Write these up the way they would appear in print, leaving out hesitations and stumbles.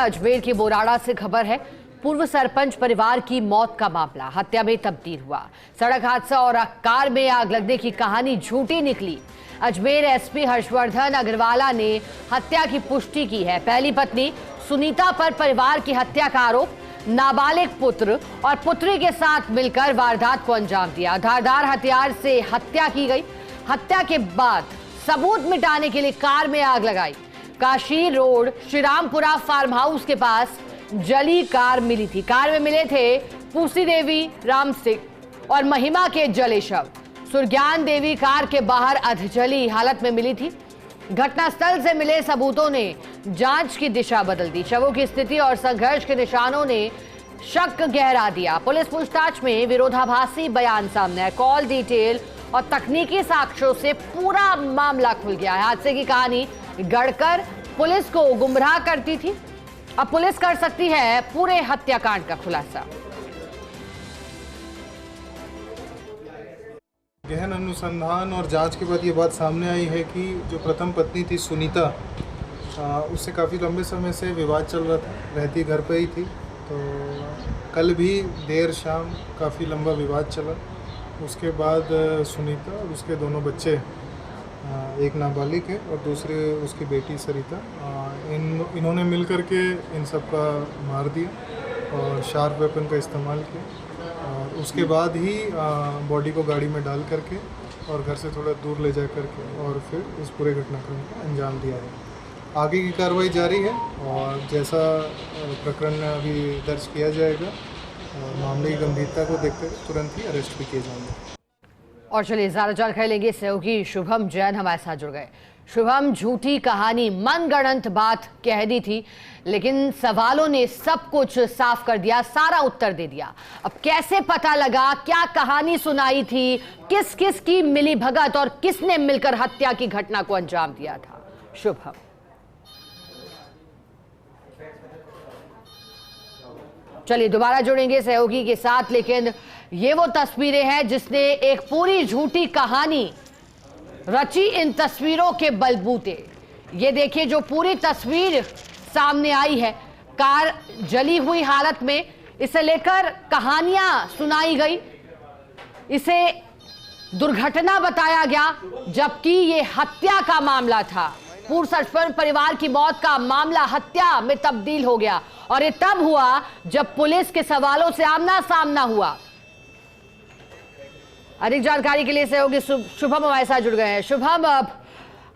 अजमेर के बोराड़ा से खबर है। पूर्व सरपंच परिवार की मौत का मामला हत्या में तब्दील हुआ। सड़क हादसा और कार में आग लगने की कहानी झूठी निकली। अजमेर एसपी हर्षवर्धन अग्रवाला ने हत्या की पुष्टि की है। पहली पत्नी सुनीता पर परिवार की हत्या का आरोप, नाबालिग पुत्र और पुत्री के साथ मिलकर वारदात को अंजाम दिया। धारदार हथियार से हत्या की गई। हत्या के बाद सबूत मिटाने के लिए कार में आग लगाई। Kashi road Shrirampura farm house के पास जली कार मिली थी। कार में मिले थे पूसी देवी, राम सिंह और महिमा के जले शव। सुरज्ञान देवी कार के बाहर अधजली हालत में मिली थी। घटनास्थल से मिले सबूतों ने जांच की दिशा बदल दी। शवों की स्थिति और संघर्ष के निशानों ने शक गहरा दिया। पुलिस पूछताछ में विरोधाभासी बयान सामने आए। कॉल डिटेल और तकनीकी साक्ष्यों से पूरा मामला खुल गया है। हादसे की कहानी गढ़कर पुलिस को गुमराह करती थी। अब पुलिस कर सकती है पूरे हत्याकांड का खुलासा। गहन अनुसंधान और जांच के बाद ये बात सामने आई है कि जो प्रथम पत्नी थी सुनीता, उससे काफ़ी लंबे समय से विवाद चल रहा था। रहती घर पे ही थी, तो कल भी देर शाम काफ़ी लंबा विवाद चला। उसके बाद सुनीता और उसके दोनों बच्चे, एक नाबालिग है और दूसरे उसकी बेटी सरिता, इन्होंने मिल कर के इन सब का मार दिया और शार्प वेपन का इस्तेमाल किया। और उसके बाद ही बॉडी को गाड़ी में डाल करके और घर से थोड़ा दूर ले जा करके और फिर इस पूरे घटनाक्रम को अंजाम दिया है। आगे की कार्रवाई जारी है और जैसा प्रकरण अभी दर्ज किया जाएगा, मामले की गंभीरता को देखते हुए तुरंत ही अरेस्ट भी किए जाएंगे। और चलिए ज्यादा जानकारी लेंगे। सहयोगी शुभम जैन हमारे साथ जुड़ गए। शुभम, झूठी कहानी, मनगढ़ंत बात कह दी थी, लेकिन सवालों ने सब कुछ साफ कर दिया, सारा उत्तर दे दिया। अब कैसे पता लगा, क्या कहानी सुनाई थी, किस किस की मिली भगत और किसने मिलकर हत्या की घटना को अंजाम दिया था? शुभम, चलिए दोबारा जुड़ेंगे सहयोगी के साथ, लेकिन ये वो तस्वीरें हैं जिसने एक पूरी झूठी कहानी रची इन तस्वीरों के बलबूते। ये देखिए जो पूरी तस्वीर सामने आई है, कार जली हुई हालत में, इसे लेकर कहानियां सुनाई गई, इसे दुर्घटना बताया गया, जबकि ये हत्या का मामला था। पूर्व सरपंच परिवार की मौत का मामला हत्या में तब्दील हो गया और ये तब हुआ जब पुलिस के सवालों से आमना सामना हुआ। अधिक जानकारी के लिए सहयोगी शुभम हमारे साथ जुड़ गए हैं। शुभम, अब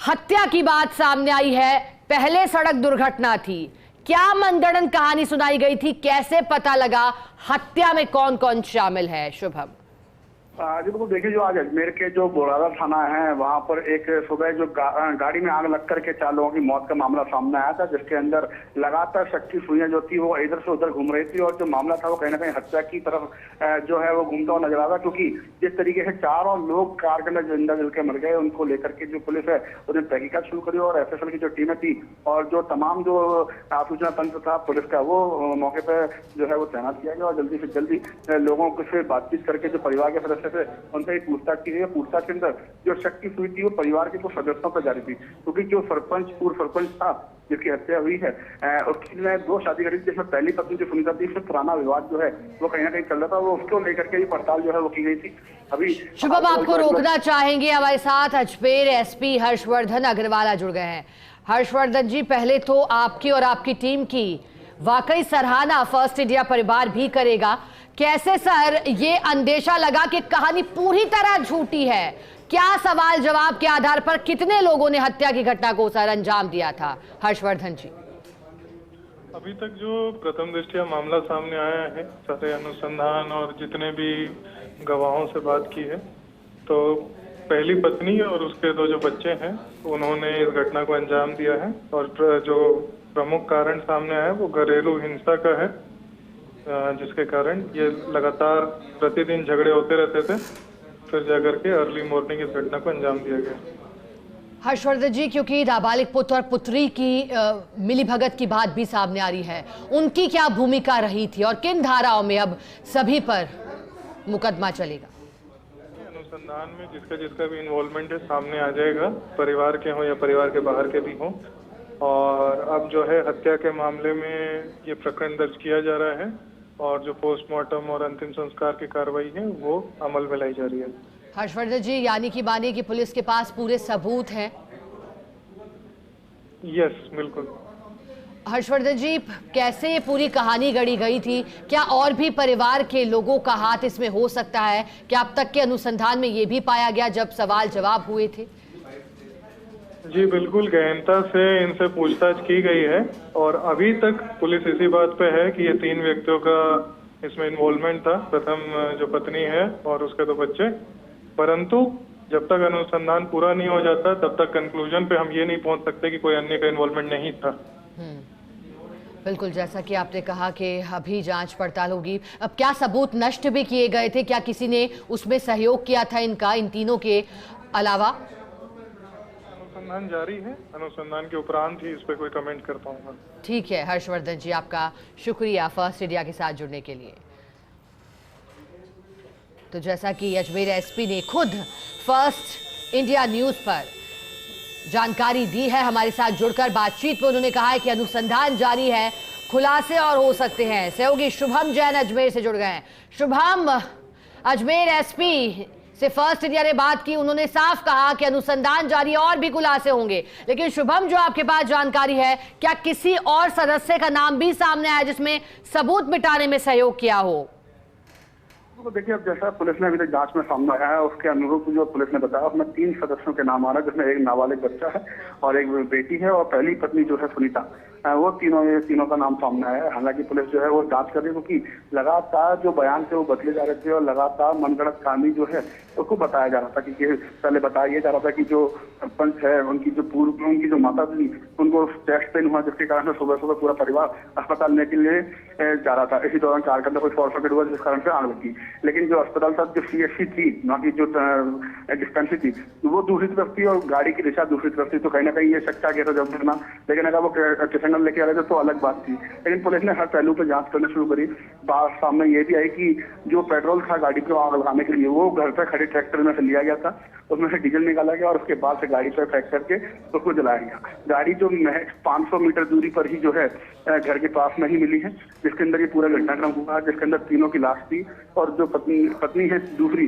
हत्या की बात सामने आई है, पहले सड़क दुर्घटना थी, क्या मनगढ़ंत कहानी सुनाई गई थी, कैसे पता लगा हत्या में कौन कौन शामिल है? शुभम जी बिल्कुल, देखिए जो आज अजमेर के जो बोराड़ा थाना है, वहाँ पर एक सुबह जो गाड़ी में आग लग करके 4 लोगों की मौत का मामला सामने आया था, जिसके अंदर लगातार शक की सुइयां जो थी वो इधर से उधर घूम रही थी और जो मामला था वो कहीं ना कहीं हत्या की तरफ जो है वो घूमता हुआ नजर आ रहा, क्योंकि जिस तरीके से 4 लोग कार के अंदर जिंदा जल के मर गए, उनको लेकर के जो पुलिस है उन्हें तहकीकात शुरू करी और एफएसएल की जो टीमें थी और जो तमाम जो सूचना तंत्र था पुलिस का, वो मौके पर जो है वो तैनात किया गया और जल्दी से जल्दी लोगों से बातचीत करके जो परिवार के सदस्य थे उनसे पूछताछ की गई। पूछताछ के अंदर जो शक की हुई थी वो परिवार के कुछ सदस्यों पर जारी थी, क्योंकि जो पूर्व सरपंच था जिसकी हत्या हुई है, उसने 2 शादी करी थी, जिसमें पहली पत्नी जो सुनीता थी, उससे पुराना विवाद जो है वो कहीं ना कहीं चल रहा था, वो उसको लेकर के ही पड़ताल जो है वो की गई थी। अभी शुभम, आपको रोकना चाहेंगे, हमारे साथ अजमेर एसपी हर्षवर्धन अग्रवाला जुड़ गए हैं। हर्षवर्धन जी, पहले तो आपकी और आपकी टीम की वाकई सराहना फर्स्ट इंडिया परिवार भी करेगा। कैसे सर ये अंदेशा लगा कि कहानी पूरी तरह झूठी है? क्या सवाल जवाब के आधार पर कितने लोगों ने हत्या की घटना को सर अंजाम दिया था? हर्षवर्धन जी, अभी तक जो प्रथम दृष्टया मामला सामने आया है, सारे अनुसंधान और जितने भी गवाहों से बात की है, तो पहली पत्नी और उसके 2 जो बच्चे हैं उन्होंने इस घटना को अंजाम दिया है और जो प्रमुख कारण सामने आया वो घरेलू हिंसा का है, जिसके कारण ये लगातार प्रतिदिन झगड़े होते रहते थे, फिर जाकर के अर्ली मॉर्निंग इस घटना को अंजाम दिया गया। हर्षवर्धन जी, क्योंकि नाबालिग पुत्र और पुत्री की मिलीभगत की बात भी सामने आ रही है, उनकी क्या भूमिका रही थी और किन धाराओं में अब सभी पर मुकदमा चलेगा? अनुसंधान में जिसका भी इन्वॉल्वमेंट है सामने आ जाएगा, परिवार के हों या परिवार के बाहर के भी हों। और अब जो है हत्या के मामले में ये प्रकरण दर्ज किया जा रहा है और जो पोस्टमार्टम और अंतिम संस्कार की कार्रवाई है वो अमल में लाई जा रही है। हर्षवर्धन जी, यानी कि मानिए कि पुलिस के पास पूरे सबूत हैं। यस, बिल्कुल। हर्षवर्धन जी, कैसे ये पूरी कहानी गढ़ी गई थी? क्या और भी परिवार के लोगों का हाथ इसमें हो सकता है? क्या अब तक के अनुसंधान में ये भी पाया गया जब सवाल जवाब हुए थे? जी बिल्कुल, गहनता से इनसे पूछताछ की गई है और अभी तक पुलिस इसी बात पे है कि ये 3 व्यक्तियों का इसमें इन्वॉल्वमेंट था। प्रथम जो पत्नी है और उसके 2 बच्चे। परंतु जब तक अनुसंधान पूरा नहीं हो जाता तब तक कंक्लूजन पे हम ये नहीं पहुंच सकते कि कोई अन्य का इन्वॉल्वमेंट नहीं था। बिल्कुल, जैसा कि आपने कहा कि अभी जांच पड़ताल होगी। अब क्या सबूत नष्ट भी किए गए थे? क्या किसी ने उसमें सहयोग किया था इनका, इन तीनों के अलावा? अनुसंधान जारी है, अनुसंधान के उपरांत ही इस पे कोई कमेंट कर पाऊंगा। ठीक है हर्षवर्धन जी, आपका शुक्रिया फर्स्ट इंडिया के साथ जुड़ने के लिए। तो जैसा कि अजमेर एसपी ने खुद फर्स्ट इंडिया न्यूज पर जानकारी दी है, हमारे साथ जुड़कर बातचीत में उन्होंने कहा है कि अनुसंधान जारी है, खुलासे और हो सकते हैं। सहयोगी शुभम जैन अजमेर से जुड़ गए हैं। शुभम, अजमेर एसपी से फर्स्ट इंडिया ने बात की, उन्होंने साफ कहा कि अनुसंधान जारी है और भी खुलासे होंगे। लेकिन शुभम, जो आपके पास जानकारी है, क्या किसी और सदस्य का नाम भी सामने आया जिसमें सबूत मिटाने में सहयोग किया हो? तो देखिए, अब जैसा पुलिस ने अभी तक जांच में सामने आया है उसके अनुरूप जो पुलिस ने बताया उसमें 3 सदस्यों के नाम आ रहा है, जिसमें एक नाबालिग बच्चा है और एक बेटी है और पहली पत्नी जो है सुनीता, वो तीनों का नाम सामने आया है। हालांकि पुलिस जो है वो जांच कर रही है, क्योंकि लगातार जो बयान थे वो बदले जा रहे थे और लगातार मनगढ़ंत कहानी जो है उसको बताया जा रहा था कि पहले बताया ये जा रहा था कि जो सरपंच है उनकी जो माता थी उनको चेस्ट पेन हुआ, जिसके कारण से सुबह सुबह पूरा परिवार अस्पताल लेने के लिए जा रहा था। इसी दौरान कार के अंदर कोई शॉर्ट सर्किट हुआ जिस कारण से आग लगी। लेकिन जो अस्पताल था, जो CHC थी, ना कि जो डिस्पेंसरी थी, वो दूसरी तरफ थी और गाड़ी की दिशा दूसरी तरफ थी। तो कहीं ना कहीं ये शक गया था जब देखना, लेकिन अगर वो किशनगंज लेके आ रहे थे तो अलग बात थी। लेकिन पुलिस ने हर पहलू पर जांच करना शुरू करी। बात सामने ये भी आई कि जो पेट्रोल था गाड़ी को आग लगाने के लिए वो घर पर खड़े ट्रैक्टर में से लिया गया था, उसमें से डीजल निकाला गया और उसके बाद से गाड़ी पर पैक करके उसको जलाया गया। गाड़ी जो महज 500 मीटर दूरी पर ही जो है घर के पास में ही मिली है, जिसके अंदर ये पूरा घटनाक्रम हुआ, जिसके अंदर तीनों की लाश थी और जो पत्नी है दूसरी,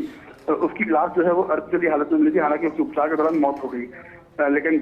उसकी लाश जो है वो अर्धजली हालत में मिली थी। हालांकि उसकी उपचार के दौरान मौत हो गई। लेकिन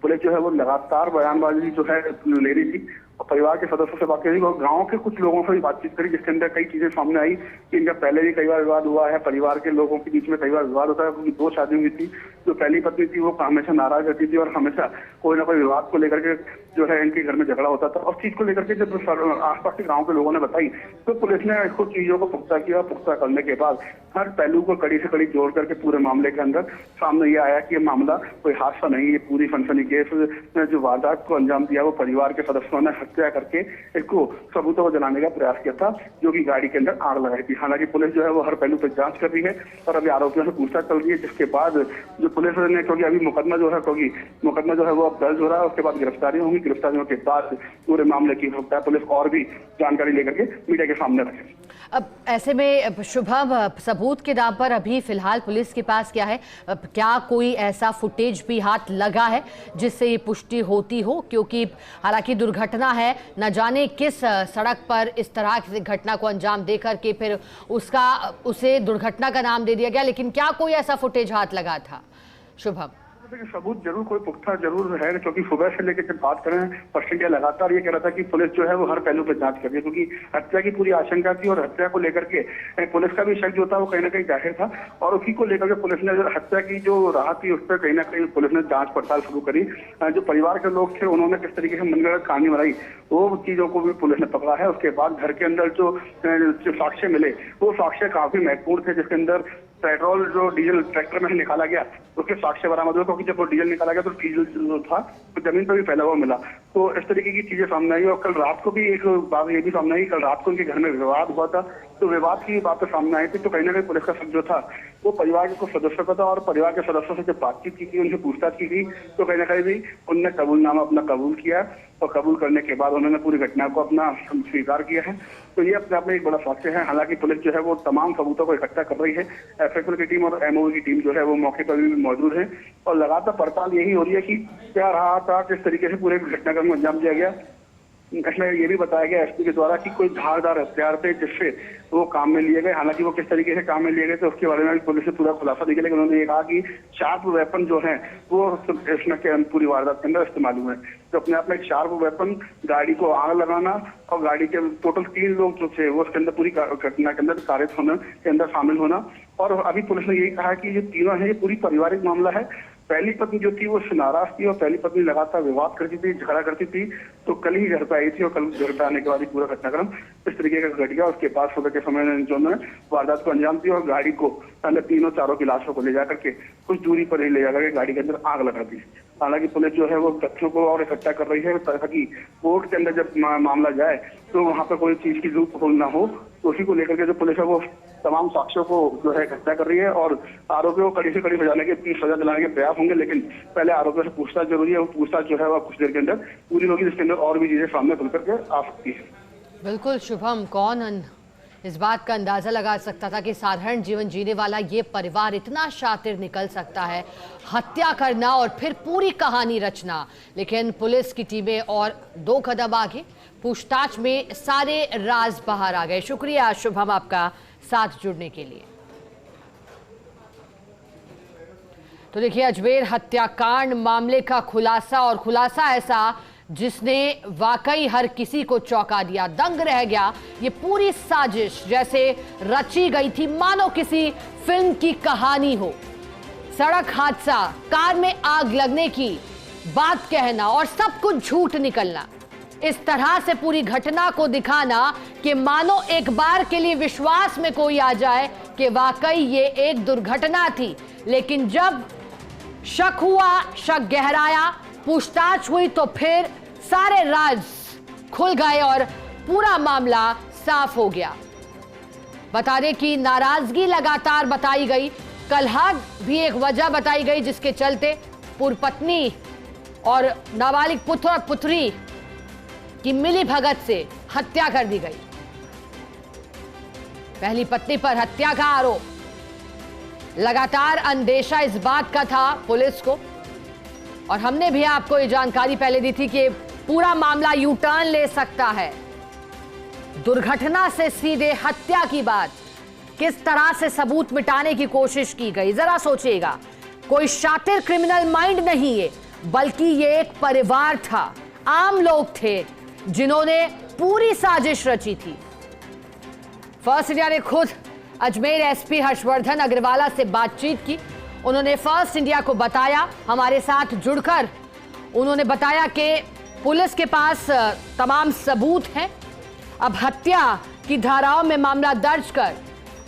पुलिस जो है वो लगातार बयानबाजी जो है ले रही थी और परिवार के सदस्यों से बात करी और गांव के कुछ लोगों से भी बातचीत करी, जिसके अंदर कई चीजें सामने आई कि इनका पहले भी कई बार विवाद हुआ है। परिवार के लोगों के बीच में कई बार विवाद होता है, क्योंकि 2 शादी हुई थी। जो पहली पत्नी थी वो हमेशा नाराज रहती थी और हमेशा कोई ना कोई विवाद को लेकर के जो है इनके घर में झगड़ा होता था। और चीज को लेकर के जब आसपास के गाँव के लोगों ने बताई तो पुलिस ने कुछ चीजों को पुख्ता किया। पुख्ता करने के बाद हर पहलू को कड़ी से कड़ी जोड़ करके पूरे मामले के अंदर सामने ये आया कि ये मामला कोई हादसा नहीं, ये पूरी सनसनीखेज जो वारदात को अंजाम दिया वो परिवार के सदस्यों ने हत्या करके इसको सबूतों को जलाने का प्रयास किया था, जो कि गाड़ी के अंदर आग लगाई थी। हालांकि पुलिस जो है वो हर पहलू पर जांच कर रही है और अभी आरोपियों से पूछताछ चल रही है, जिसके बाद जो पुलिस ने, क्योंकि अभी मुकदमा जो है वो अब दर्ज हो रहा है, उसके बाद गिरफ्तारी होंगी। गिरफ्तारियों के बाद पूरे मामले की हो सकता है पुलिस और भी जानकारी लेकर के मीडिया के सामने रखे। अब ऐसे में शुभम, सबूत के नाम पर अभी फिलहाल पुलिस के पास क्या है? क्या कोई ऐसा फुटेज भी हाथ लगा है जिससे ये पुष्टि होती हो? क्योंकि हालांकि दुर्घटना है, न जाने किस सड़क पर इस तरह की घटना को अंजाम देकर के फिर उसे दुर्घटना का नाम दे दिया गया, लेकिन क्या कोई ऐसा फुटेज हाथ लगा था? शुभम, सबूत जरूर कोई पुख्ता जरूर है, क्योंकि सुबह से लेकर जब बात करें फर्स्ट इंडिया लगातार ये कह रहा था कि पुलिस जो है वो हर पहलू पर जांच कर रही है, क्योंकि हत्या की पूरी आशंका थी और हत्या को लेकर के पुलिस का भी शक जो था वो कहीं ना कहीं जाहिर था। और उसी को लेकर के पुलिस ने हत्या की जो राह थी उस पर कहीं ना कहीं पुलिस ने जांच पड़ताल शुरू करी। जो परिवार के लोग थे उन्होंने किस तरीके से मनगढ़ंत कहानी बनाई वो चीजों को भी पुलिस ने पकड़ा है। उसके बाद घर के अंदर जो साक्ष्य मिले वो साक्ष्य काफी महत्वपूर्ण थे, जिसके अंदर पेट्रोल जो डीजल ट्रैक्टर में निकाला गया उसके साक्ष्य बरामद हुए, क्योंकि जब वो डीजल निकाला गया तो डीजल जो था तो जमीन पर भी फैला हुआ मिला। तो इस तरीके की चीजें सामने आई। और कल रात को भी एक बात ये भी सामने आई, कल रात को उनके घर में विवाद हुआ था तो विवाद की बातें सामने आई थी। तो कहीं ना कहीं पुलिस का शक जो था वो परिवार के कुछ सदस्यों का था और परिवार के सदस्यों से जब बातचीत की थी, उनसे पूछताछ की थी, तो कहीं ना कहीं भी उनने कबूलनामा अपना कबूल किया और कबूल करने के बाद उन्होंने पूरी घटना को अपना स्वीकार किया है। तो ये अपने आप में एक बड़ा साक्ष्य है। हालांकि पुलिस जो है वो तमाम सबूतों को इकट्ठा कर रही है। एफएसएल की टीम और एमओ की टीम जो है वो मौके पर भी मौजूद है और लगातार पड़ताल यही हो रही है कि क्या रहा था, किस तरीके से पूरे घटनाक्रम को अंजाम दिया गया। इसमें ये भी बताया गया एसपी के द्वारा कि कोई धारदार हथियार थे जिससे वो काम में लिए गए। हालांकि वो किस तरीके से काम में लिए गए तो उसके बारे में भी पुलिस से पूरा खुलासा दिया, लेकिन उन्होंने ये कहा कि शार्प वेपन जो है वो इसमें पूरी वारदात के अंदर इस्तेमाल हुए हैं। तो अपने आप में एक शार्प वेपन, गाड़ी को आग लगाना और गाड़ी के टोटल 3 लोग जो थे वो उसके अंदर पूरी घटना के अंदर कारित होने के अंदर शामिल होना। और अभी पुलिस ने यही कहा कि ये तीनों है, ये पूरी पारिवारिक मामला है। पहली पत्नी जो थी वो नाराज थी और पहली पत्नी लगातार विवाद करती थी, झगड़ा करती थी, तो कल ही घर पे आई थी और कल घर पे आने के बाद ही पूरा घटनाक्रम इस तरीके का घट गया। उसके बाद सुबह के समय जो है वारदात को अंजाम दिया और गाड़ी को अंदर तीनों चारों की लाशों को ले जाकर के कुछ दूरी पर ही ले जाकर के गाड़ी के अंदर आग लगा दी। हालांकि पुलिस जो है वो तथ्यों को और इकट्ठा कर रही है ताकि कोर्ट के अंदर जब मामला जाए तो वहाँ पर कोई चीज की लूप होल ना हो। तो उसी को लेकर के जो पुलिस है वो तमाम साक्ष्यों को जो है इकट्ठा कर रही है और आरोपियों को कड़ी से कड़ी सजा दिलाने के प्रयास होंगे। लेकिन पहले आरोपियों से पूछताछ जरूरी है। वो पूछताछ जो है वो कुछ देर के अंदर पूरी होगी, जिसके अंदर और भी चीजें सामने खुल करके आ सकती है। बिल्कुल शुभम, कौन इस बात का अंदाजा लगा सकता था कि साधारण जीवन जीने वाला ये परिवार इतना शातिर निकल सकता है, हत्या करना और फिर पूरी कहानी रचना। लेकिन पुलिस की टीमें और 2 कदम आगे, पूछताछ में सारे राज बाहर आ गए। शुक्रिया शुभम आपका साथ जुड़ने के लिए। तो देखिए, अजमेर हत्याकांड मामले का खुलासा, और खुलासा ऐसा जिसने वाकई हर किसी को चौंका दिया, दंग रह गया। ये पूरी साजिश जैसे रची गई थी, मानो किसी फिल्म की कहानी हो। सड़क हादसा, कार में आग लगने की बात कहना और सब कुछ झूठ निकलना, इस तरह से पूरी घटना को दिखाना कि मानो एक बार के लिए विश्वास में कोई आ जाए कि वाकई ये एक दुर्घटना थी। लेकिन जब शक हुआ, शक गहराया, पूछताछ हुई तो फिर सारे राज खुल गए और पूरा मामला साफ हो गया। बता दें कि नाराजगी लगातार बताई गई, कलह भी एक वजह बताई गई जिसके चलते पूर्व पत्नी और नाबालिग पुत्र और पुत्री की मिली भगत से हत्या कर दी गई। पहली पत्नी पर हत्या का आरोप, लगातार अंदेशा इस बात का था पुलिस को, और हमने भी आपको ये जानकारी पहले दी थी कि पूरा मामला यू टर्न ले सकता है। दुर्घटना से सीधे हत्या की बात, किस तरह से सबूत मिटाने की कोशिश की गई। जरा सोचिएगा, कोई शातिर क्रिमिनल माइंड नहीं है, बल्कि ये एक परिवार था, आम लोग थे जिन्होंने पूरी साजिश रची थी। फर्स्ट इंडिया ने खुद अजमेर एसपी हर्षवर्धन अग्रवाला से बातचीत की। उन्होंने फर्स्ट इंडिया को बताया, हमारे साथ जुड़कर उन्होंने बताया कि पुलिस के पास तमाम सबूत हैं। अब हत्या की धाराओं में मामला दर्ज कर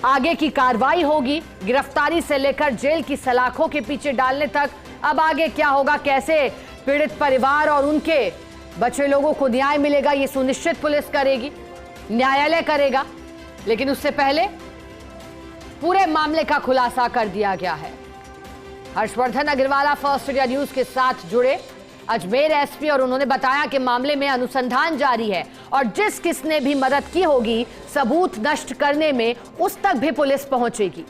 आगे की कार्रवाई होगी। गिरफ्तारी से लेकर जेल की सलाखों के पीछे डालने तक अब आगे क्या होगा, कैसे पीड़ित परिवार और उनके बचे लोगों को न्याय मिलेगा, ये सुनिश्चित पुलिस करेगी, न्यायालय करेगा। लेकिन उससे पहले पूरे मामले का खुलासा कर दिया गया है। Harshvardhan Agrawala first India news के साथ जुड़े अजमेर एसपी और उन्होंने बताया कि मामले में अनुसंधान जारी है और जिस किसने भी मदद की होगी सबूत नष्ट करने में, उस तक भी पुलिस पहुंचेगी।